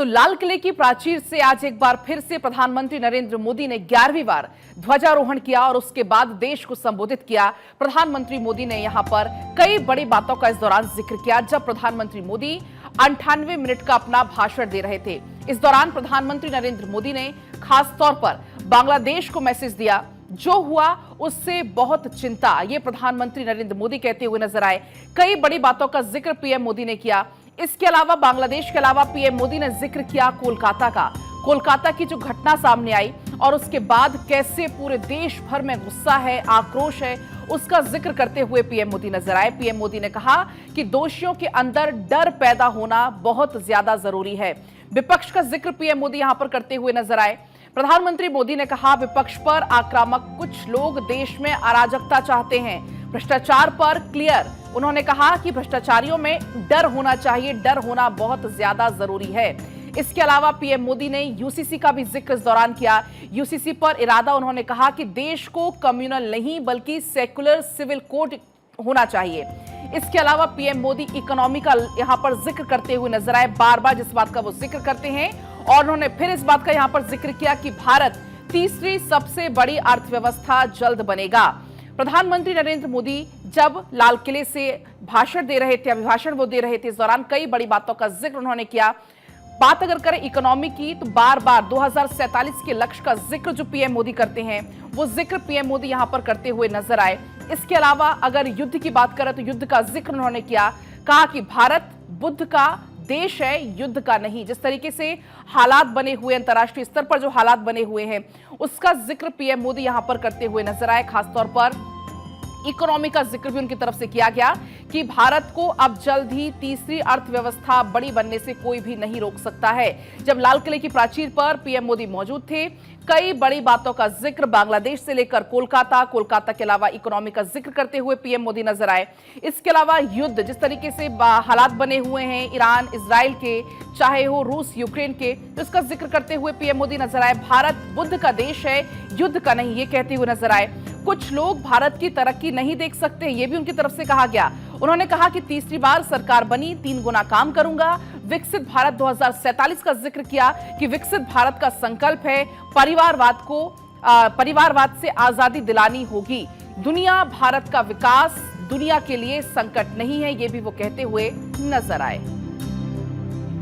तो लाल किले की प्राचीर से आज एक बार फिर से प्रधानमंत्री नरेंद्र मोदी ने 11वीं बार ध्वजारोहण किया और उसके बाद देश को संबोधित किया। प्रधानमंत्री मोदी ने यहां पर कई बड़ी बातों का इस दौरान जिक्र किया जब प्रधानमंत्री मोदी 98 मिनट का अपना भाषण दे रहे थे। इस दौरान प्रधानमंत्री नरेंद्र मोदी ने खास तौर पर बांग्लादेश को मैसेज दिया। जो हुआ उससे बहुत चिंता, ये प्रधानमंत्री नरेंद्र मोदी कहते हुए नजर आए। कई बड़ी बातों का जिक्र पीएम मोदी ने किया। इसके अलावा बांग्लादेश के अलावा पीएम मोदी ने जिक्र किया कोलकाता का। कोलकाता की जो घटना सामने आई और उसके बाद कैसे पूरे देश भर में गुस्सा है, आक्रोश है, उसका जिक्र करते हुए पीएम मोदी नजर आए। पीएम मोदी ने कहा कि दोषियों के अंदर डर पैदा होना बहुत ज्यादा जरूरी है। विपक्ष का जिक्र पीएम मोदी यहां पर करते हुए नजर आए। प्रधानमंत्री मोदी ने कहा विपक्ष पर आक्रामक कुछ लोग देश में अराजकता चाहते हैं। भ्रष्टाचार पर क्लियर, उन्होंने कहा कि भ्रष्टाचारियों में डर होना चाहिए, डर होना बहुत ज्यादा जरूरी है। इसके अलावा पीएम मोदी ने यूसीसी का भी जिक्र इस दौरान किया। यूसीसी पर इरादा, उन्होंने कहा कि देश को कम्युनल नहीं बल्कि सेकुलर सिविल कोड होना चाहिए। इसके अलावा पीएम मोदी इकोनॉमी का यहां पर जिक्र करते हुए नजर आए। बार बार जिस बात का वो जिक्र करते हैं और उन्होंने फिर इस बात का यहां पर जिक्र किया कि भारत तीसरी सबसे बड़ी अर्थव्यवस्था जल्द बनेगा। प्रधानमंत्री नरेंद्र मोदी जब लाल किले से भाषण दे रहे थे, अभिभाषण वो दे रहे थे, इस दौरान कई बड़ी बातों का जिक्र उन्होंने किया। बात अगर करें इकोनॉमी की तो बार बार 2047 के लक्ष्य का जिक्र जो पीएम मोदी करते हैं वो जिक्र पीएम मोदी यहां पर करते हुए नजर आए। इसके अलावा अगर युद्ध की बात करें तो युद्ध का जिक्र उन्होंने किया। कहा कि भारत बुद्ध का देश है, युद्ध का नहीं। जिस तरीके से हालात बने हुए, अंतर्राष्ट्रीय स्तर पर जो हालात बने हुए हैं उसका जिक्र पीएम मोदी यहां पर करते हुए नजर आए। खासतौर पर इकोनॉमी का जिक्र भी उनकी तरफ से किया गया कि भारत को अब जल्द ही तीसरी अर्थव्यवस्था बड़ी बनने से कोई भी नहीं रोक सकता है। जब लाल किले की प्राचीर पर पीएम मोदी मौजूद थे, कई बड़ी बातों का जिक्र बांग्लादेश से लेकर कोलकाता के अलावा इकोनॉमी का जिक्र करते हुए पीएम मोदी नजर आए। इसके अलावा युद्ध, जिस तरीके से हालात बने हुए हैं ईरान इजराइल के, चाहे हो रूस यूक्रेन के, तो इसका जिक्र करते हुए पीएम मोदी नजर आए। भारत बुद्ध का देश है, युद्ध का नहीं, ये कहते हुए नजर आए। कुछ लोग भारत की तरक्की नहीं देख सकते, ये भी उनकी तरफ से कहा गया। उन्होंने कहा कि तीसरी बार सरकार बनी, 3 गुना काम करूंगा। विकसित भारत 2047 का जिक्र किया कि विकसित भारत का संकल्प है, परिवारवाद से आजादी दिलानी होगी। दुनिया भारत का विकास दुनिया के लिए संकट नहीं है, ये भी वो कहते हुए नजर आए।